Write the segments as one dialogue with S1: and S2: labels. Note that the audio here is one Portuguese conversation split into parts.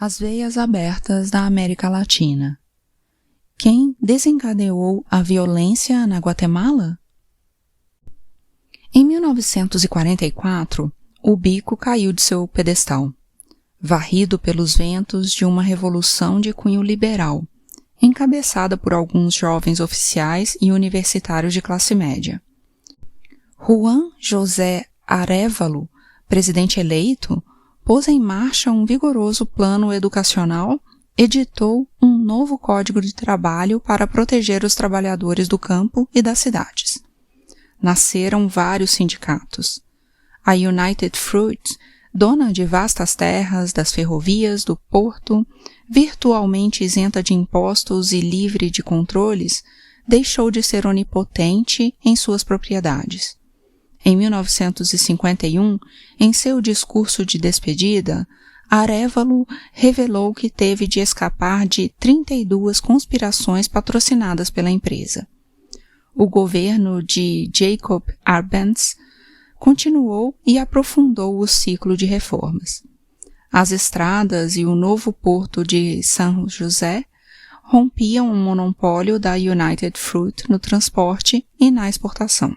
S1: As veias abertas da América Latina. Quem desencadeou a violência na Guatemala? Em 1944, o Bico caiu de seu pedestal, varrido pelos ventos de uma revolução de cunho liberal, encabeçada por alguns jovens oficiais e universitários de classe média. Juan José Arévalo, presidente eleito, pôs em marcha um vigoroso plano educacional, editou um novo código de trabalho para proteger os trabalhadores do campo e das cidades. Nasceram vários sindicatos. A United Fruit, dona de vastas terras, das ferrovias, do porto, virtualmente isenta de impostos e livre de controles, deixou de ser onipotente em suas propriedades. Em 1951, em seu discurso de despedida, Arévalo revelou que teve de escapar de 32 conspirações patrocinadas pela empresa. O governo de Jacob Arbenz continuou e aprofundou o ciclo de reformas. As estradas e o novo porto de São José rompiam o monopólio da United Fruit no transporte e na exportação.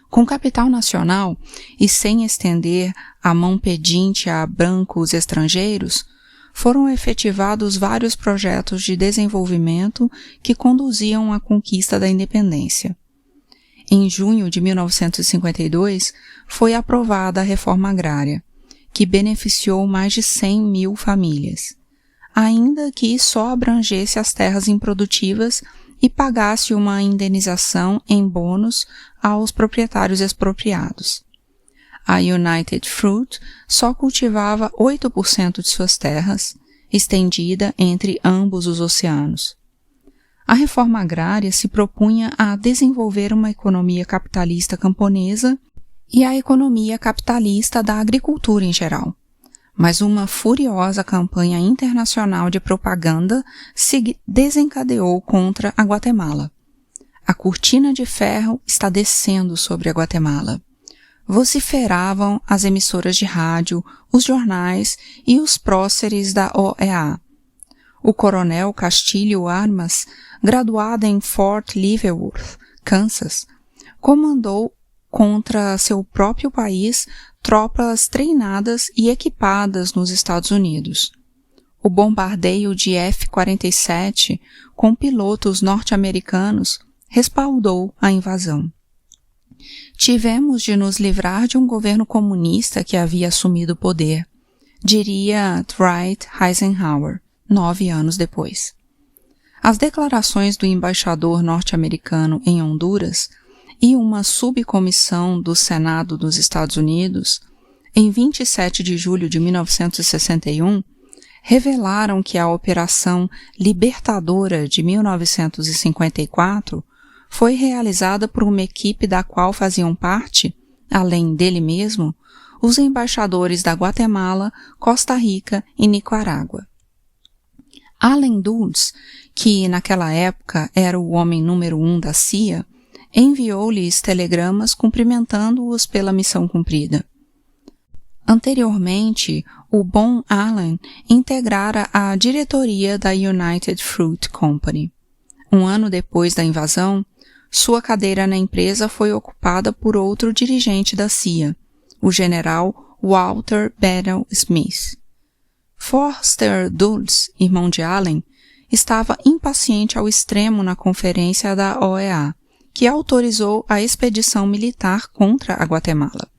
S1: Com capital nacional e sem estender a mão pedinte a brancos estrangeiros, foram efetivados vários projetos de desenvolvimento que conduziam à conquista da independência. Em junho de 1952, foi aprovada a reforma agrária, que beneficiou mais de 100 mil famílias, ainda que só abrangesse as terras improdutivas e pagasse uma indenização em bônus aos proprietários expropriados. A United Fruit só cultivava 8% de suas terras, estendida entre ambos os oceanos. A reforma agrária se propunha a desenvolver uma economia capitalista camponesa e a economia capitalista da agricultura em geral. Mas uma furiosa campanha internacional de propaganda se desencadeou contra a Guatemala. A cortina de ferro está descendo sobre a Guatemala. Vociferavam as emissoras de rádio, os jornais e os próceres da OEA. O coronel Castilho Armas, graduado em Fort Leavenworth, Kansas, comandou contra seu próprio país tropas treinadas e equipadas nos Estados Unidos. O bombardeio de F-47 com pilotos norte-americanos respaldou a invasão. Tivemos de nos livrar de um governo comunista que havia assumido o poder, diria Dwight Eisenhower, 9 anos depois. As declarações do embaixador norte-americano em Honduras e uma subcomissão do Senado dos Estados Unidos, em 27 de julho de 1961, revelaram que a Operação Libertadora de 1954 foi realizada por uma equipe da qual faziam parte, além dele mesmo, os embaixadores da Guatemala, Costa Rica e Nicarágua. Allen Dulles, que naquela época era o homem número 1 da CIA, enviou-lhes telegramas cumprimentando-os pela missão cumprida. Anteriormente, o Bon Allen integrara a diretoria da United Fruit Company. Um ano depois da invasão, sua cadeira na empresa foi ocupada por outro dirigente da CIA, o general Walter Bedell Smith. Foster Dulles, irmão de Allen, estava impaciente ao extremo na conferência da OEA, que autorizou a expedição militar contra a Guatemala.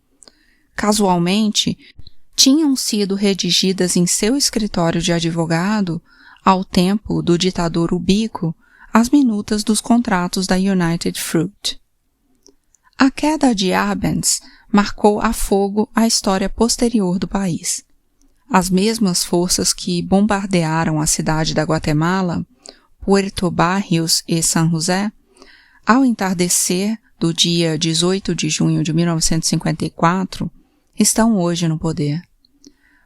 S1: Casualmente, tinham sido redigidas em seu escritório de advogado, ao tempo do ditador Ubico, as minutas dos contratos da United Fruit. A queda de Arbenz marcou a fogo a história posterior do país. As mesmas forças que bombardearam a cidade da Guatemala, Puerto Barrios e San José, ao entardecer do dia 18 de junho de 1954, estão hoje no poder.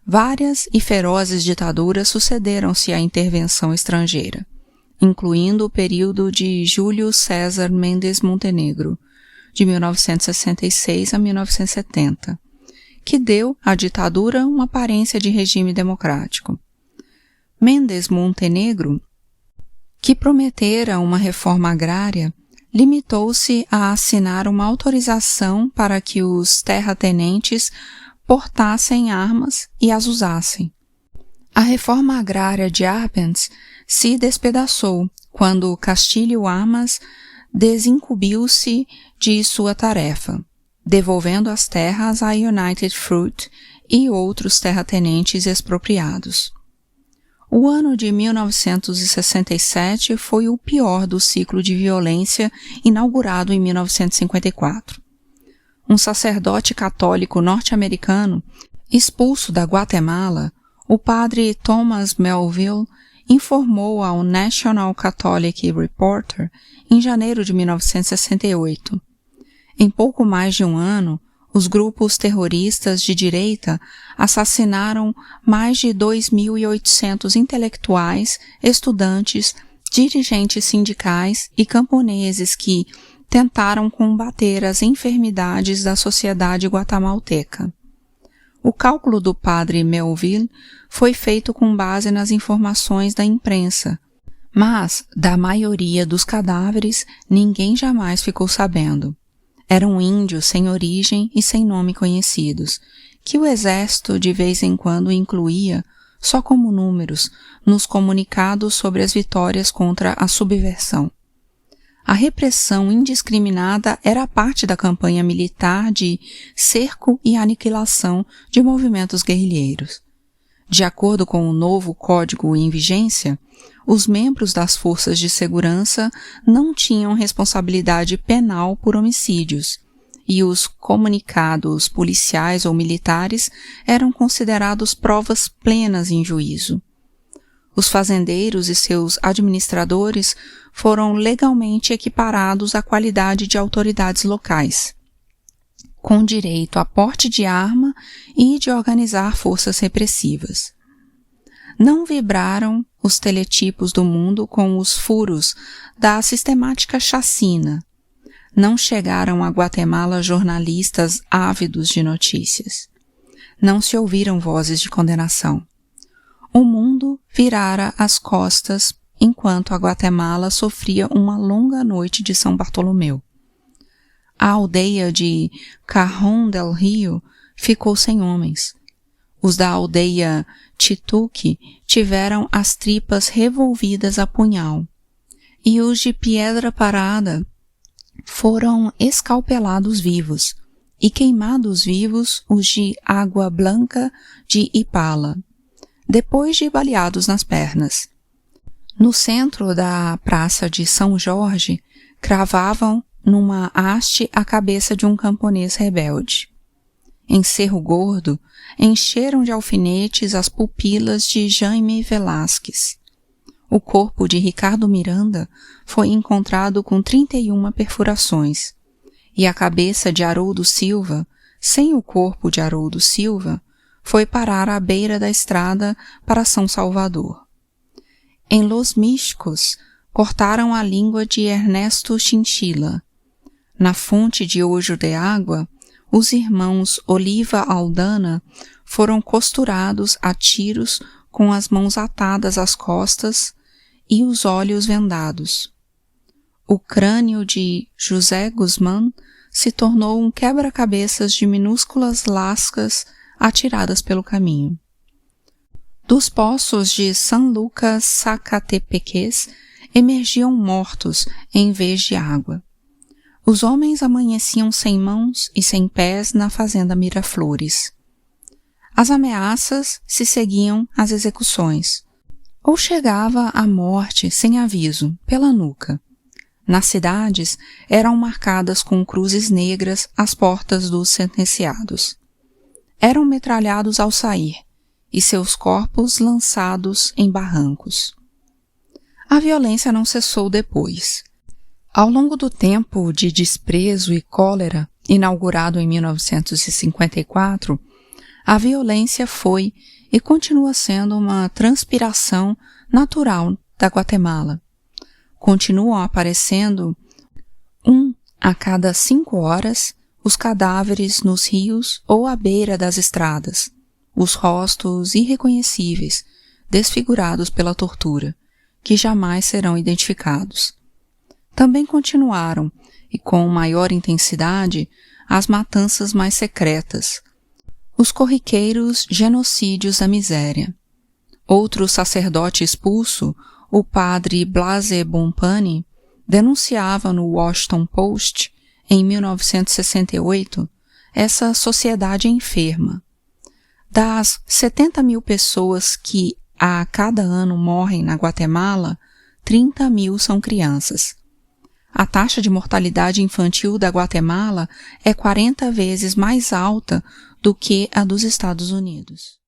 S1: Várias e ferozes ditaduras sucederam-se à intervenção estrangeira, incluindo o período de Júlio César Mendes Montenegro, de 1966 a 1970, que deu à ditadura uma aparência de regime democrático. Mendes Montenegro, que prometera uma reforma agrária, limitou-se a assinar uma autorização para que os terratenentes portassem armas e as usassem. A reforma agrária de Arbenz se despedaçou quando Castilho Armas desincumbiu-se de sua tarefa, devolvendo as terras a United Fruit e outros terratenentes expropriados. O ano de 1967 foi o pior do ciclo de violência inaugurado em 1954. Um sacerdote católico norte-americano, expulso da Guatemala, o padre Thomas Melville, informou ao National Catholic Reporter em janeiro de 1968. Em pouco mais de um ano, os grupos terroristas de direita assassinaram mais de 2.800 intelectuais, estudantes, dirigentes sindicais e camponeses que tentaram combater as enfermidades da sociedade guatemalteca. O cálculo do padre Melville foi feito com base nas informações da imprensa, mas da maioria dos cadáveres ninguém jamais ficou sabendo. Eram índios sem origem e sem nome conhecidos, que o exército de vez em quando incluía, só como números, nos comunicados sobre as vitórias contra a subversão. A repressão indiscriminada era parte da campanha militar de cerco e aniquilação de movimentos guerrilheiros. De acordo com o novo código em vigência, os membros das forças de segurança não tinham responsabilidade penal por homicídios, e os comunicados policiais ou militares eram considerados provas plenas em juízo. Os fazendeiros e seus administradores foram legalmente equiparados à qualidade de autoridades locais, com direito a porte de arma e de organizar forças repressivas. Não vibraram os teletipos do mundo com os furos da sistemática chacina. Não chegaram a Guatemala jornalistas ávidos de notícias. Não se ouviram vozes de condenação. O mundo virara as costas enquanto a Guatemala sofria uma longa noite de São Bartolomeu. A aldeia de Cajón del Rio ficou sem homens. Os da aldeia Chituque tiveram as tripas revolvidas a punhal, e os de Piedra Parada foram escalpelados vivos, e queimados vivos os de Água Blanca de Ipala, depois de baleados nas pernas. No centro da praça de São Jorge, cravavam numa haste a cabeça de um camponês rebelde. Em Cerro Gordo, encheram de alfinetes as pupilas de Jaime Velásquez. O corpo de Ricardo Miranda foi encontrado com 31 perfurações, e a cabeça de Haroldo Silva, sem o corpo de Haroldo Silva, foi parar à beira da estrada para São Salvador. Em Los Místicos, cortaram a língua de Ernesto Chinchilla. Na fonte de Ojo de Água, os irmãos Oliva Aldana foram costurados a tiros com as mãos atadas às costas e os olhos vendados. O crânio de José Guzmán se tornou um quebra-cabeças de minúsculas lascas atiradas pelo caminho. Dos poços de San Lucas Zacatepeques emergiam mortos em vez de água. Os homens amanheciam sem mãos e sem pés na fazenda Miraflores. As ameaças se seguiam às execuções. Ou chegava a morte sem aviso, pela nuca. Nas cidades, eram marcadas com cruzes negras as portas dos sentenciados. Eram metralhados ao sair, e seus corpos lançados em barrancos. A violência não cessou depois. Ao longo do tempo de desprezo e cólera, inaugurado em 1954, a violência foi e continua sendo uma transpiração natural da Guatemala. Continuam aparecendo, 1 a cada 5 horas, os cadáveres nos rios ou à beira das estradas, os rostos irreconhecíveis, desfigurados pela tortura, que jamais serão identificados. Também continuaram, e com maior intensidade, as matanças mais secretas, os corriqueiros genocídios da miséria. Outro sacerdote expulso, o padre Blaise Bompani, denunciava no Washington Post, em 1968, essa sociedade enferma. Das 70 mil pessoas que a cada ano morrem na Guatemala, 30 mil são crianças. A taxa de mortalidade infantil da Guatemala é 40 vezes mais alta do que a dos Estados Unidos.